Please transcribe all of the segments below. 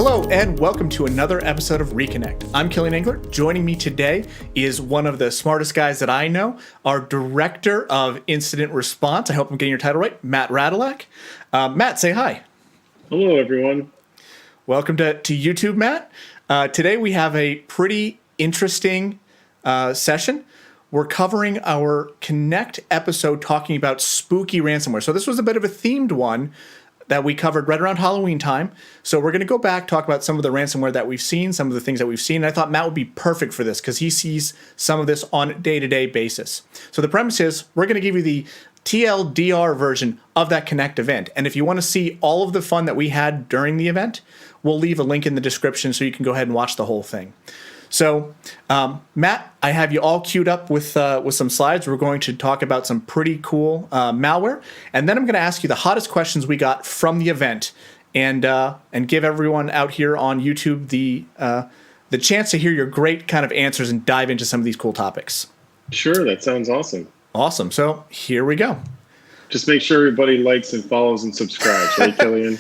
Hello and welcome to another episode of ReConnect. I'm Kilian and Matt. Joining me today is one of the smartest guys that I know, our Director of Incident Response. I hope I'm getting your title right, Matt Radulak. Matt, say hi. Hello, everyone. Welcome to YouTube, Matt. Today we have a pretty interesting session. We're covering our Connect episode talking about spooky ransomware. So this was a bit of a themed one that we covered right around Halloween time. So we're going to go back, talk about some of the ransomware that we've seen, some of the things that we've seen. And I thought Matt would be perfect for this because he sees some of this on a day-to-day basis. So the premise is we're going to give you the TLDR version of that Connect event. And if you want to see all of the fun that we had during the event, we'll leave a link in the description so you can go ahead and watch the whole thing. So, Matt, I have you all queued up with some slides. We're going to talk about some pretty cool malware, and then I'm going to ask you the hottest questions we got from the event, and give everyone out here on YouTube the chance to hear your great kind of answers and dive into some of these cool topics. Sure, that sounds awesome. Awesome. So here we go. Just make sure everybody likes and follows and subscribes, right, Kilian?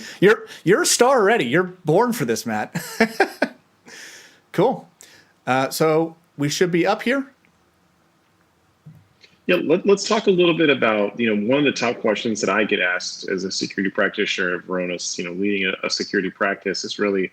You're a star already. You're born for this, Matt. Cool. So we should be up here. Yeah, let's talk a little bit about, one of the top questions that I get asked as a security practitioner at Varonis, leading a security practice is really,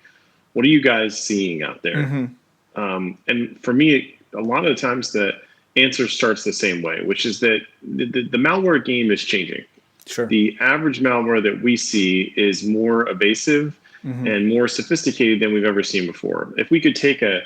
what are you guys seeing out there? Mm-hmm. And for me, a lot of the times the answer starts the same way, which is that the malware game is changing. Sure. The average malware that we see is more evasive mm-hmm. and more sophisticated than we've ever seen before. If we could take a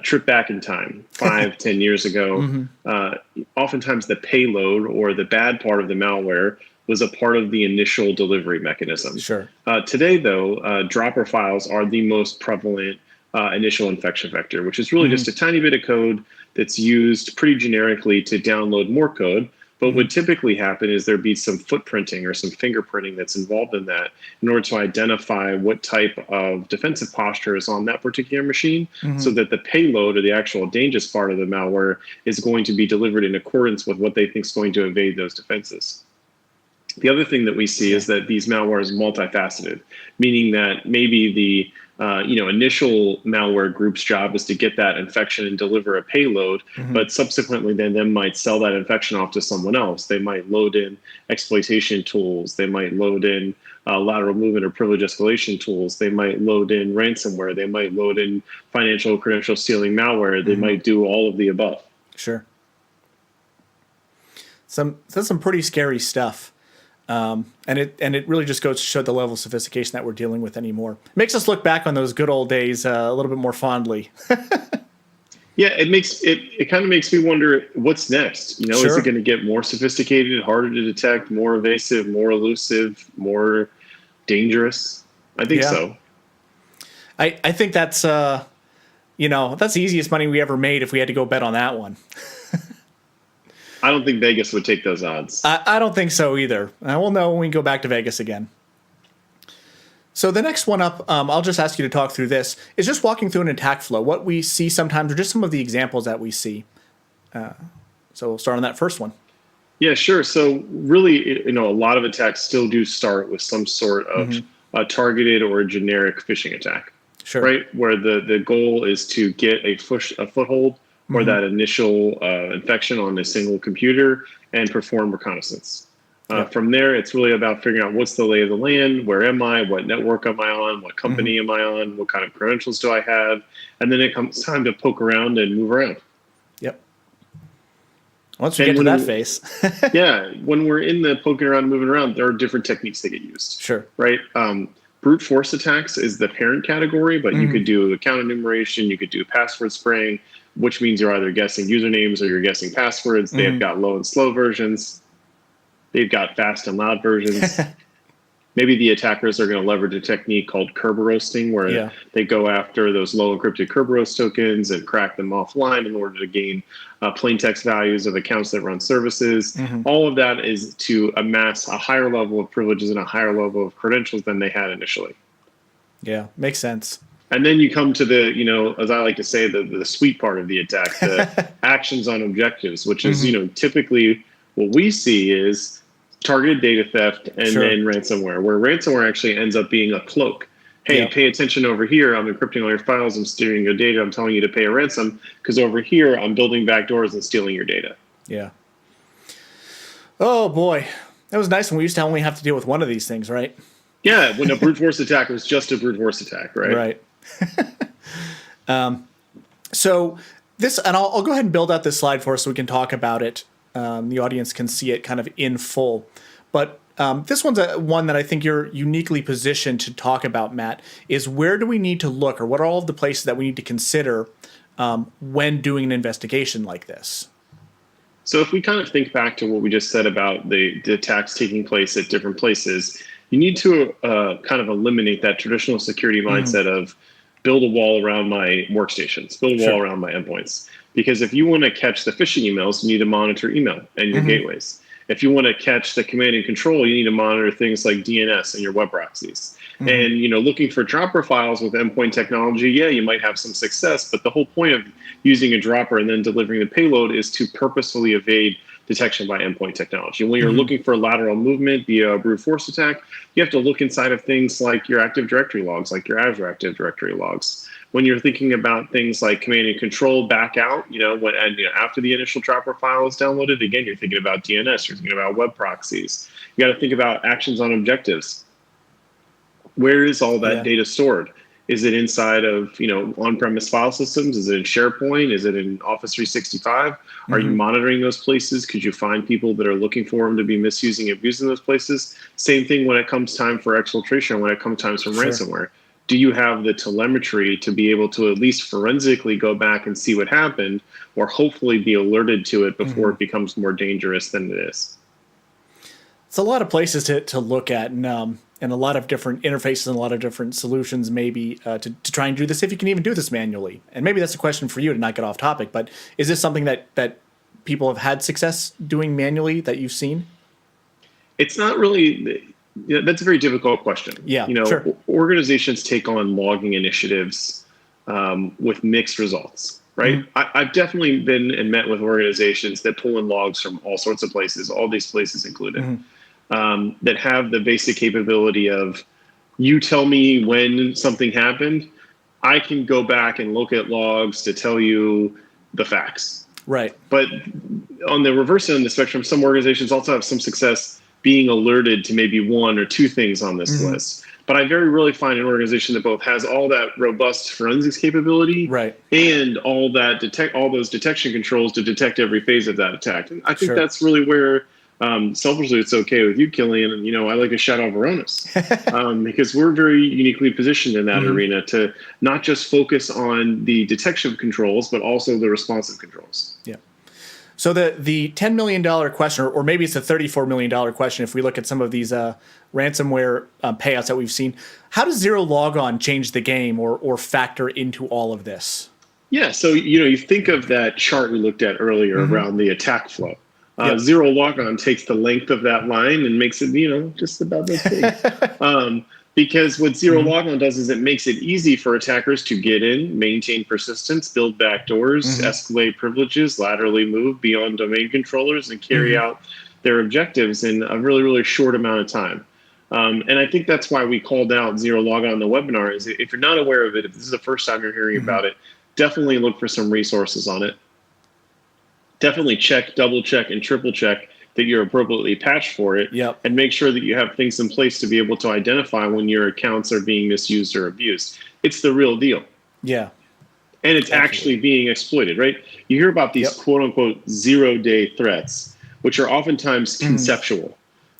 trip back in time, 5-10 years ago, mm-hmm. Oftentimes the payload or the bad part of the malware was a part of the initial delivery mechanism. Sure. Today, though, dropper files are the most prevalent initial infection vector, which is really mm-hmm. just a tiny bit of code that's used pretty generically to download more code. But what typically happen is there'd be some footprinting or some fingerprinting that's involved in that in order to identify what type of defensive posture is on that particular machine mm-hmm. so that the payload or the actual dangerous part of the malware is going to be delivered in accordance with what they think is going to evade those defenses. The other thing that we see is that these malware is multifaceted, meaning that maybe the initial malware group's job is to get that infection and deliver a payload, mm-hmm. but subsequently then might sell that infection off to someone else. They might load in exploitation tools. They might load in lateral movement or privilege escalation tools. They might load in ransomware. They might load in financial credential stealing malware. They mm-hmm. might do all of the above. Sure. That's some pretty scary stuff. And it really just goes to show the level of sophistication that we're dealing with anymore. It makes us look back on those good old days a little bit more fondly. Yeah, it kind of makes me wonder what's next. Sure. Is it going to get more sophisticated, harder to detect, more evasive, more elusive, more dangerous? I think so. I think that's that's the easiest money we ever made if we had to go bet on that one. I don't think Vegas would take those odds. I don't think so either. We'll know when we go back to Vegas again. So the next one up, I'll just ask you to talk through this, is just walking through an attack flow, what we see sometimes, or just some of the examples that we see. So we'll start on that first one. Yeah, sure. So really, a lot of attacks still do start with some sort of mm-hmm. a targeted or a generic phishing attack. Sure. Right? Where the goal is to get a foothold or that initial infection on a single computer and perform reconnaissance. From there, it's really about figuring out what's the lay of the land, where am I, what network am I on, what company mm-hmm. am I on, what kind of credentials do I have, and then it comes time to poke around and move around. Yep. Once we get to that phase. Yeah, when we're in the poking around and moving around, there are different techniques that get used. Sure. Right? Brute force attacks is the parent category, but mm-hmm. you could do account enumeration, you could do password spraying, which means you're either guessing usernames or you're guessing passwords. They've got low and slow versions. They've got fast and loud versions. Maybe the attackers are going to leverage a technique called Kerberoasting, where they go after those low encrypted Kerberos tokens and crack them offline in order to gain plain text values of accounts that run services. Mm-hmm. All of that is to amass a higher level of privileges and a higher level of credentials than they had initially. Yeah, makes sense. And then you come to the, as I like to say, the sweet part of the attack, the actions on objectives, which is, typically what we see is targeted data theft and then ransomware, where ransomware actually ends up being a cloak. hey, pay attention over here. I'm encrypting all your files. I'm stealing your data. I'm telling you to pay a ransom because over here I'm building backdoors and stealing your data. Yeah. Oh boy, that was nice when we used to only have to deal with one of these things, right? Yeah, when a brute force attack was just a brute force attack, right? Right. So this, and I'll go ahead and build out this slide for us so we can talk about it. The audience can see it kind of in full. But this one's one that I think you're uniquely positioned to talk about, Matt, is where do we need to look, or what are all of the places that we need to consider when doing an investigation like this? So if we kind of think back to what we just said about the attacks taking place at different places, you need to kind of eliminate that traditional security mindset of build a wall around my workstations, build a wall around my endpoints. Because if you want to catch the phishing emails, you need to monitor email and your gateways. If you want to catch the command and control, you need to monitor things like DNS and your web proxies. And looking for dropper files with endpoint technology, yeah, you might have some success, but the whole point of using a dropper and then delivering the payload is to purposefully evade detection by endpoint technology. And when you're looking for lateral movement via a brute force attack, you have to look inside of things like your Active Directory logs, like your Azure Active Directory logs. When you're thinking about things like command and control back out, after the initial dropper file is downloaded, again, you're thinking about DNS, you're thinking about web proxies. You got to think about actions on objectives. Where is all that data stored? Is it inside of on-premise file systems? Is it in SharePoint? Is it in Office 365? Are you monitoring those places? Could you find people that are looking for them to be misusing and abusing those places? Same thing when it comes time for exfiltration, when it comes time for ransomware. Do you have the telemetry to be able to at least forensically go back and see what happened, or hopefully be alerted to it before it becomes more dangerous than it is? It's a lot of places to look at, and a lot of different interfaces and a lot of different solutions maybe to try and do this, if you can even do this manually. And maybe that's a question for you to not get off topic, but is this something that people have had success doing manually that you've seen? It's not really... that's a very difficult question. Yeah, organizations take on logging initiatives with mixed results, right? I've definitely been and met with organizations that pull in logs from all sorts of places, all these places included, that have the basic capability of, you tell me when something happened, I can go back and look at logs to tell you the facts. Right. But on the reverse end of the spectrum, some organizations also have some success being alerted to maybe one or two things on this list. But I very rarely find an organization that both has all that robust forensics capability and all those detection controls to detect every phase of that attack. And I think that's really where selfishly it's okay with you, Kilian, and I like to shout out Varonis because we're very uniquely positioned in that arena to not just focus on the detection controls, but also the responsive controls. Yeah. So the $10 million question, or maybe it's a $34 million question if we look at some of these ransomware payouts that we've seen, how does Zero Logon change the game or factor into all of this? Yeah, so you think of that chart we looked at earlier around the attack flow. Zero Logon takes the length of that line and makes it, just about that big. Because what Zero Logon does is it makes it easy for attackers to get in, maintain persistence, build backdoors, escalate privileges, laterally move beyond domain controllers, and carry out their objectives in a really, really short amount of time. And I think that's why we called out Zero Logon in the webinar. Is if you're not aware of it, if this is the first time you're hearing about it, definitely look for some resources on it. Definitely check, double check, and triple check that you're appropriately patched for it, and make sure that you have things in place to be able to identify when your accounts are being misused or abused. It's the real deal. Yeah. And it's actually being exploited, right? You hear about these quote unquote 0-day threats, which are oftentimes conceptual,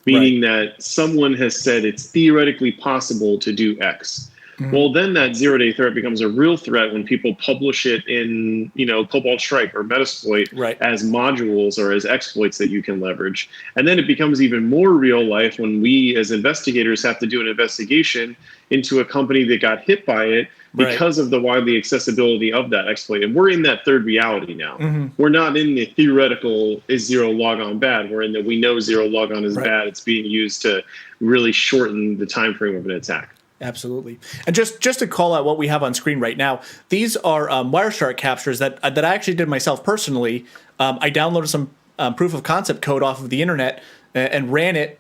meaning that someone has said it's theoretically possible to do X. Well, then that 0-day threat becomes a real threat when people publish it in, Cobalt Strike or Metasploit as modules or as exploits that you can leverage. And then it becomes even more real life when we as investigators have to do an investigation into a company that got hit by it because of the widely accessibility of that exploit. And we're in that third reality now. We're not in the theoretical, is Zero Logon bad? We're in that we know Zero Logon is bad. It's being used to really shorten the time frame of an attack. Absolutely. And just to call out what we have on screen right now, these are Wireshark captures that I actually did myself personally. I downloaded some proof of concept code off of the internet and ran it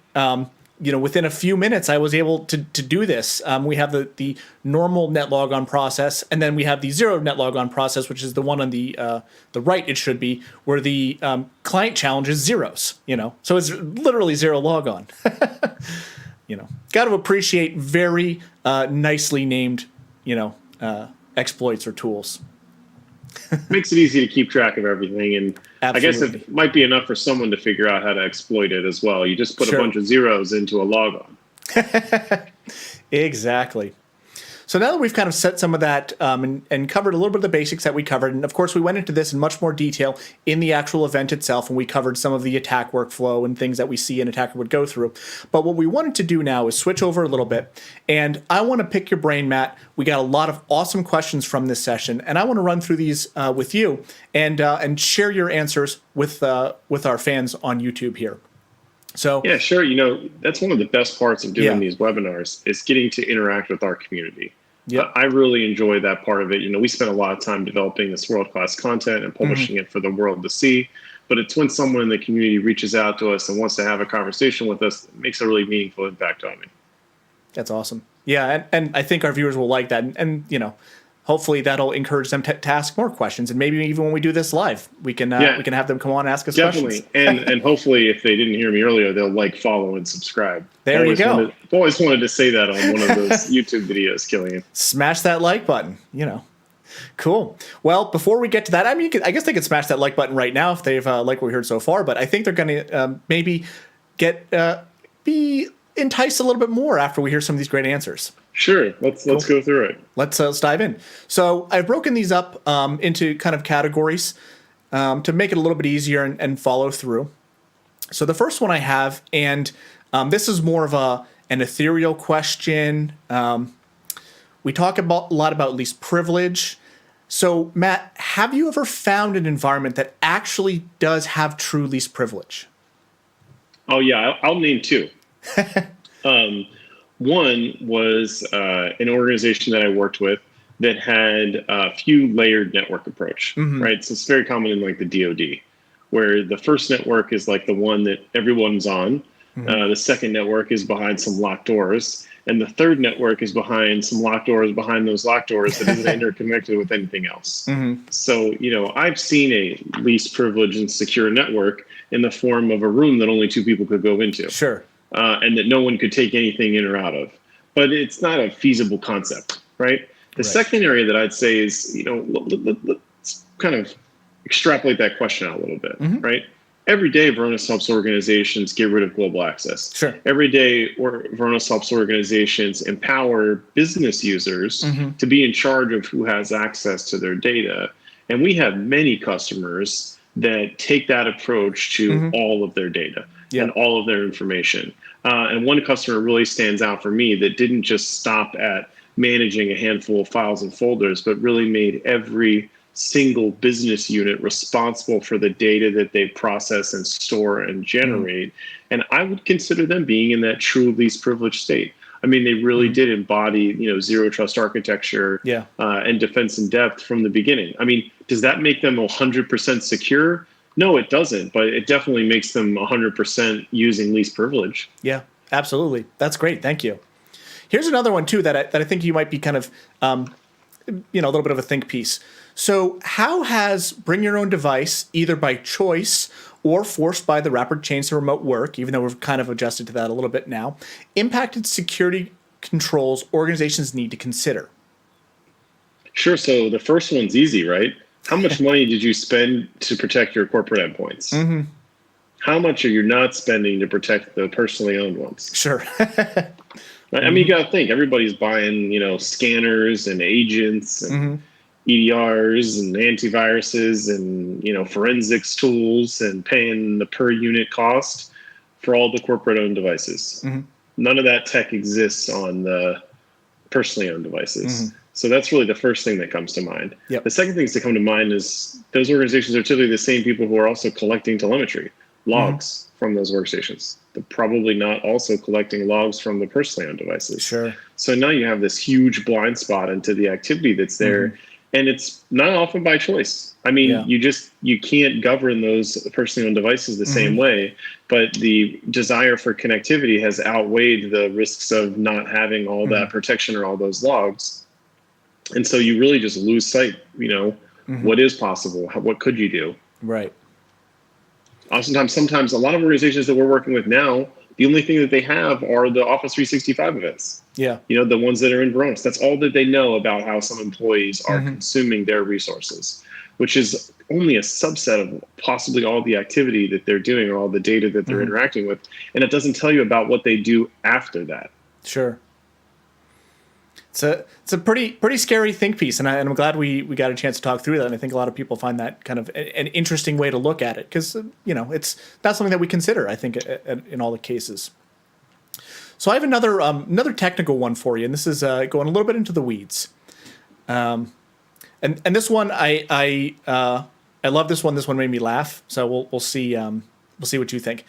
within a few minutes, I was able to do this. We have the normal net logon process, and then we have the zero net logon process, which is the one on the right. It should be where the client challenge is zeros. So it's literally zero logon. Got to appreciate very nicely named exploits or tools. Makes it easy to keep track of everything, and Absolutely. I guess it might be enough for someone to figure out how to exploit it as well. You just put a bunch of zeros into a logon. Exactly. So now that we've kind of set some of that and covered a little bit of the basics that we covered, and of course we went into this in much more detail in the actual event itself, and we covered some of the attack workflow and things that we see an attacker would go through. But what we wanted to do now is switch over a little bit, and I want to pick your brain, Matt. We got a lot of awesome questions from this session, and I want to run through these with you and share your answers with our fans on YouTube here. So yeah, sure. That's one of the best parts of doing these webinars is getting to interact with our community. Yep. I really enjoy that part of it. We spend a lot of time developing this world-class content and publishing it for the world to see. But it's when someone in the community reaches out to us and wants to have a conversation with us, it makes a really meaningful impact on me. That's awesome. Yeah, and I think our viewers will like that. And hopefully that'll encourage them to ask more questions. And maybe even when we do this live, we can have them come on and ask us questions. Definitely. And hopefully if they didn't hear me earlier, they'll follow, and subscribe. There you go. I've always wanted to say that on one of those YouTube videos, Kilian. Smash that like button, Cool. Well, before we get to that, I guess they could smash that like button right now if they've liked what we heard so far. But I think they're going to maybe be enticed a little bit more after we hear some of these great answers. Sure. Let's go through it. Let's dive in. So I've broken these up into kind of categories to make it a little bit easier and follow through. So the first one I have, and this is more of an ethereal question. We talk a lot about least privilege. So Matt, have you ever found an environment that actually does have true least privilege? Oh yeah, I'll name two. One was an organization that I worked with that had a few layered network approach, right? So it's very common in the DoD, where the first network is the one that everyone's on. The second network is behind some locked doors. And the third network is behind some locked doors behind those locked doors that isn't interconnected with anything else. So, I've seen a least privileged and secure network in the form of a room that only two people could go into. Sure. And that no one could take anything in or out of. But it's not a feasible concept, right? The second area that I'd say is, let's kind of extrapolate that question out a little bit, right? Every day, Varonis helps organizations get rid of global access. Sure. Every day, Varonis helps organizations empower business users to be in charge of who has access to their data. And we have many customers that take that approach to all of their data and all of their information. And one customer really stands out for me that didn't just stop at managing a handful of files and folders, but really made every single business unit responsible for the data that they process and store and generate. And I would consider them being in that true least privileged state. I mean, they really did embody, zero trust architecture and defense in depth from the beginning. I mean, does that make them 100% secure? No, it doesn't, but it definitely makes them 100% using least privilege. Yeah, absolutely. That's great. Thank you. Here's another one too that I think you might be kind of, a little bit of a think piece. So how has bring your own device, either by choice or forced by the rapid change to remote work, even though we've kind of adjusted to that a little bit now, impacted security controls organizations need to consider? Sure. So the first one's easy, right? How much money did you spend to protect your corporate endpoints? How much are you not spending to protect the personally owned ones? Sure. Right? I mean, you got to think everybody's buying, scanners and agents and EDRs and antiviruses and, forensics tools and paying the per unit cost for all the corporate owned devices. None of that tech exists on the personally owned devices. So that's really the first thing that comes to mind. Yep. The second things that come to mind is those organizations are typically the same people who are also collecting telemetry, logs from those workstations. They're probably not also collecting logs from the personally owned devices. Sure. So now you have this huge blind spot into the activity that's there. And it's not often by choice. I mean, you can't govern those personally owned devices the same way, but the desire for connectivity has outweighed the risks of not having all that protection or all those logs. And so you really just lose sight, what is possible? What could you do? Right. Sometimes a lot of organizations that we're working with now, the only thing that they have are the Office 365 events. Yeah. The ones that are in Varonis. That's all that they know about how some employees are consuming their resources, which is only a subset of possibly all the activity that they're doing or all the data that they're interacting with. And it doesn't tell you about what they do after that. Sure. It's a pretty scary think piece, and I'm glad we got a chance to talk through that. And I think a lot of people find that kind of an interesting way to look at it, because it's not something that we consider, I think, in all the cases. So I have another technical one for you, and this is going a little bit into the weeds. And this one I love this one. This one made me laugh. So we'll see what you think.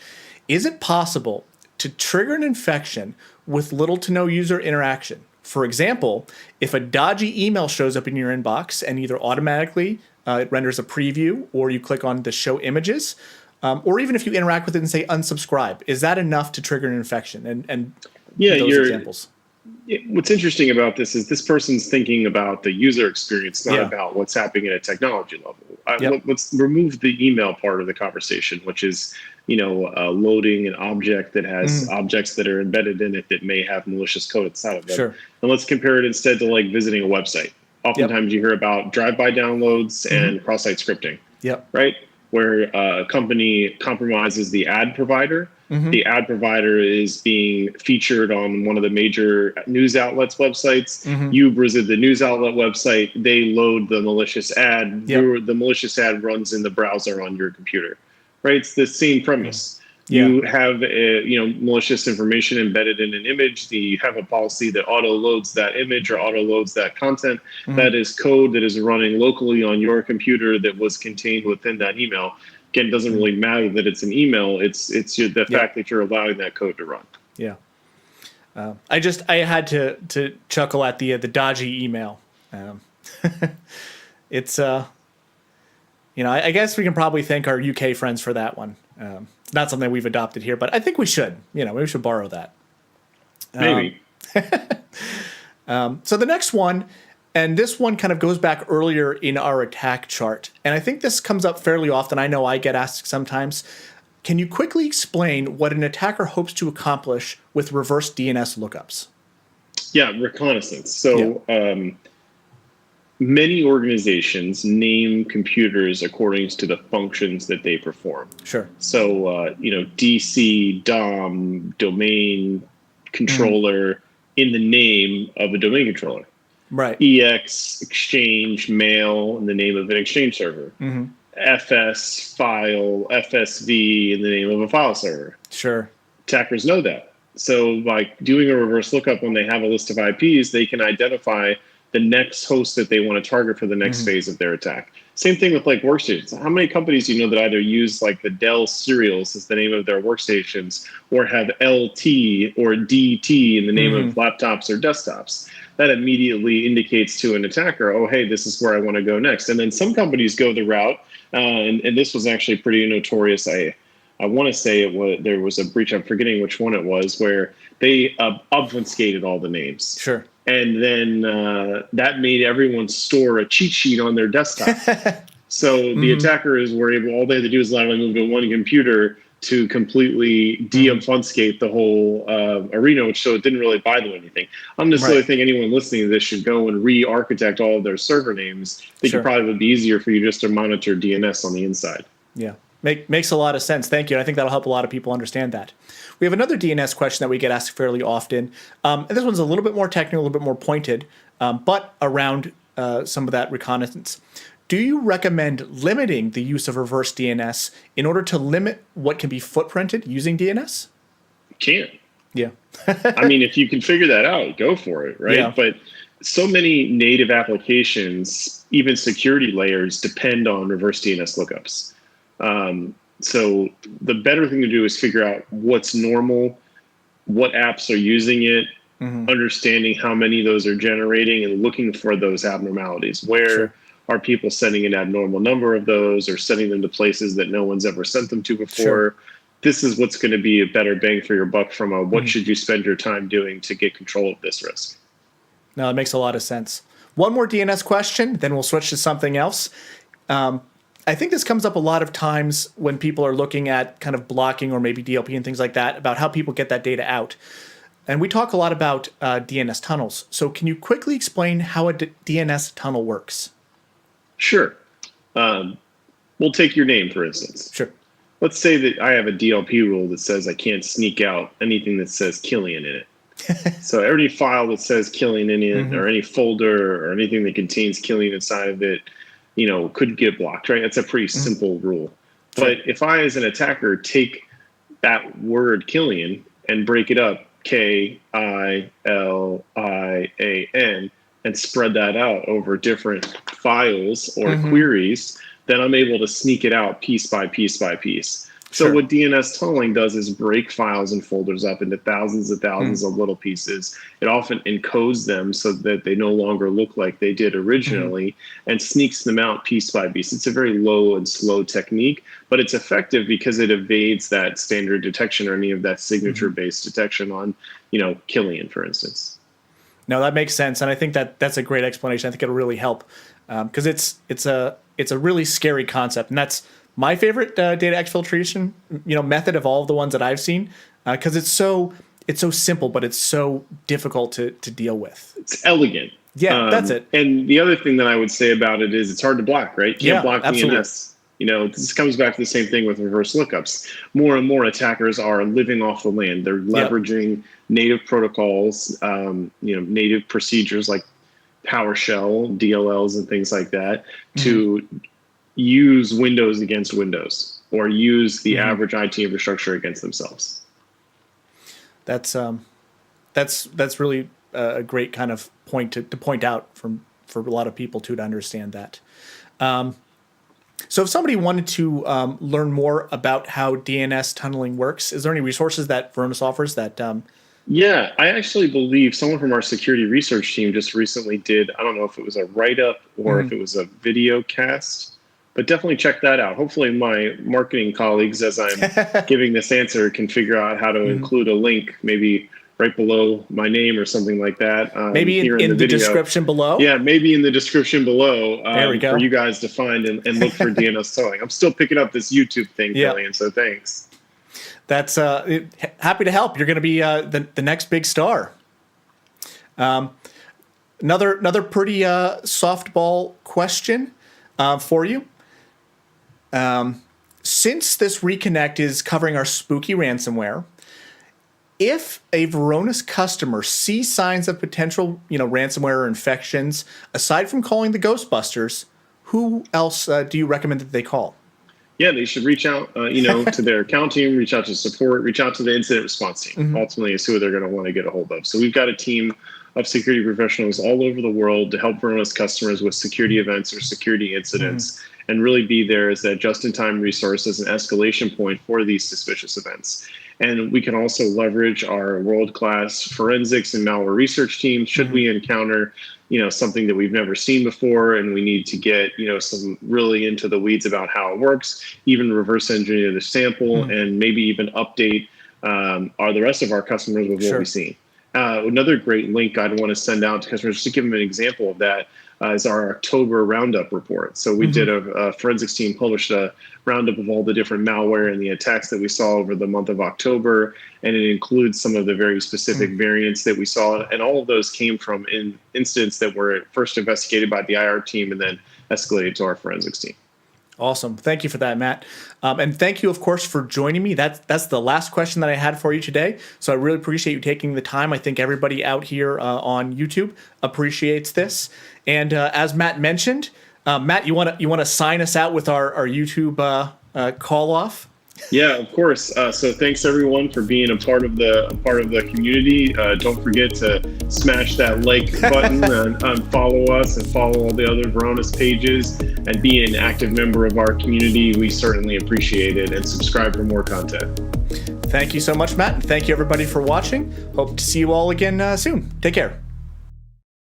Is it possible to trigger an infection with little to no user interaction? For example, if a dodgy email shows up in your inbox and either automatically it renders a preview, or you click on the show images, or even if you interact with it and say unsubscribe, is that enough to trigger an infection? And those examples. What's interesting about this is this person's thinking about the user experience, not about what's happening at a technology level. Let's remove the email part of the conversation, which is loading an object that has objects that are embedded in it that may have malicious code inside of them. Sure. And let's compare it instead to like visiting a website. Oftentimes you hear about drive-by downloads and cross-site scripting. Yep. Right? Where a company compromises the ad provider. The ad provider is being featured on one of the major news outlets' websites. You visit the news outlet website, they load the malicious ad. The malicious ad runs in the browser on your computer. Right? It's the same premise. You have malicious information embedded in an image. You have a policy that auto loads that image or auto loads that content. That is code that is running locally on your computer that was contained within that email. Again, it doesn't really matter that it's an email. It's the fact that you're allowing that code to run. Yeah. I had to chuckle at the dodgy email. It's I guess we can probably thank our UK friends for that one. It's not something we've adopted here, but I think we should. Maybe we should borrow that. Maybe. So the next one, and this one kind of goes back earlier in our attack chart, and I think this comes up fairly often. I know I get asked sometimes. Can you quickly explain what an attacker hopes to accomplish with reverse DNS lookups? Yeah, reconnaissance. So many organizations name computers according to the functions that they perform. Sure. So, DC, DOM, domain controller in the name of a domain controller. Right. EX, exchange, mail in the name of an exchange server. FS, file, FSV in the name of a file server. Sure. Attackers know that. So by doing a reverse lookup when they have a list of IPs, they can identify the next host that they want to target for the next phase of their attack. Same thing with like workstations. How many companies do you know that either use like the Dell serials as the name of their workstations, or have LT or DT in the name of laptops or desktops? That immediately indicates to an attacker, oh, hey, this is where I want to go next. And then some companies go the route, and this was actually pretty notorious. I want to say there was a breach, I'm forgetting which one it was, where they obfuscated all the names. Sure. And then that made everyone store a cheat sheet on their desktop. So the attackers were able, all they had to do is literally move to one computer to completely de-obfuscate the whole arena, which so it didn't really buy them anything. I don't necessarily think anyone listening to this should go and re-architect all of their server names. I think it probably would be easier for you just to monitor DNS on the inside. Yeah, makes a lot of sense. Thank you. I think that'll help a lot of people understand that. We have another DNS question that we get asked fairly often. And this one's a little bit more technical, a little bit more pointed, but around some of that reconnaissance. Do you recommend limiting the use of reverse DNS in order to limit what can be footprinted using DNS? Can. Yeah. I mean, if you can figure that out, go for it, right? Yeah. But so many native applications, even security layers, depend on reverse DNS lookups. So the better thing to do is figure out what's normal, what apps are using it, understanding how many of those are generating and looking for those abnormalities. Where are people sending an abnormal number of those or sending them to places that no one's ever sent them to before? This is what's going to be a better bang for your buck from a what should you spend your time doing to get control of this risk. No, it makes a lot of sense. One more DNS question, then we'll switch to something else. I think this comes up a lot of times when people are looking at kind of blocking or maybe DLP and things like that, about how people get that data out. And we talk a lot about DNS tunnels. So can you quickly explain how a DNS tunnel works? Sure. We'll take your name, for instance. Sure. Let's say that I have a DLP rule that says I can't sneak out anything that says Kilian in it. So any file that says Kilian in it, or any folder or anything that contains Kilian inside of it, could get blocked, right? That's a pretty simple rule. But if I, as an attacker, take that word Kilian and break it up, K-I-L-I-A-N, and spread that out over different files or queries, then I'm able to sneak it out piece by piece by piece. So what DNS tunneling does is break files and folders up into thousands and thousands of little pieces. It often encodes them so that they no longer look like they did originally and sneaks them out piece by piece. It's a very low and slow technique, but it's effective because it evades that standard detection or any of that signature-based detection on, Kilian, for instance. No, that makes sense, and I think that's a great explanation. I think it'll really help because it's a really scary concept, and that's my favorite data exfiltration, method of all of the ones that I've seen, because it's so simple, but it's so difficult to deal with. It's elegant. Yeah, that's it. And the other thing that I would say about it is it's hard to block, right? You can't block absolutely. DNS. This comes back to the same thing with reverse lookups. More and more attackers are living off the land. They're leveraging native protocols, native procedures like PowerShell, DLLs, and things like that to use Windows against Windows or use the average IT infrastructure against themselves. That's really a great kind of point to point out for a lot of people to understand that. So if somebody wanted to learn more about how DNS tunneling works, is there any resources that Varonis offers that? Yeah, I actually believe someone from our security research team just recently did, I don't know if it was a write-up or if it was a video cast, but definitely check that out. Hopefully my marketing colleagues, as I'm giving this answer, can figure out how to include a link, maybe right below my name or something like that. Maybe in the description below? Yeah, maybe in the description below there we go. For you guys to find and look for DNS tunneling. I'm still picking up this YouTube thing, Kilian, so thanks. That's happy to help. You're going to be the next big star. Another pretty softball question for you. Since this ReConnect is covering our spooky ransomware, if a Varonis customer sees signs of potential, ransomware or infections, aside from calling the Ghostbusters, who else do you recommend that they call? Yeah, they should reach out, to their account team, reach out to support, reach out to the incident response team. Ultimately, is who they're going to want to get a hold of. So we've got a team of security professionals all over the world to help Varonis customers with security events or security incidents and really be there as that just-in-time resource as an escalation point for these suspicious events. And we can also leverage our world-class forensics and malware research team should we encounter, something that we've never seen before and we need to get, some really into the weeds about how it works, even reverse engineer the sample and maybe even update the rest of our customers with what we've seen. Another great link I'd want to send out to customers, just to give them an example of that, is our October Roundup report. So we did a forensics team published a roundup of all the different malware and the attacks that we saw over the month of October, and it includes some of the very specific variants that we saw, and all of those came from incidents that were first investigated by the IR team and then escalated to our forensics team. Awesome. Thank you for that, Matt. And thank you, of course, for joining me. That's the last question that I had for you today. So I really appreciate you taking the time. I think everybody out here on YouTube appreciates this. And as Matt mentioned, Matt, you want to sign us out with our YouTube call off? Yeah, of course. So thanks everyone for being a part of the community. Don't forget to smash that like button and follow us and follow all the other Varonis pages and be an active member of our community. We certainly appreciate it, and subscribe for more content. Thank you so much, Matt. And thank you, everybody, for watching. Hope to see you all again soon. Take care.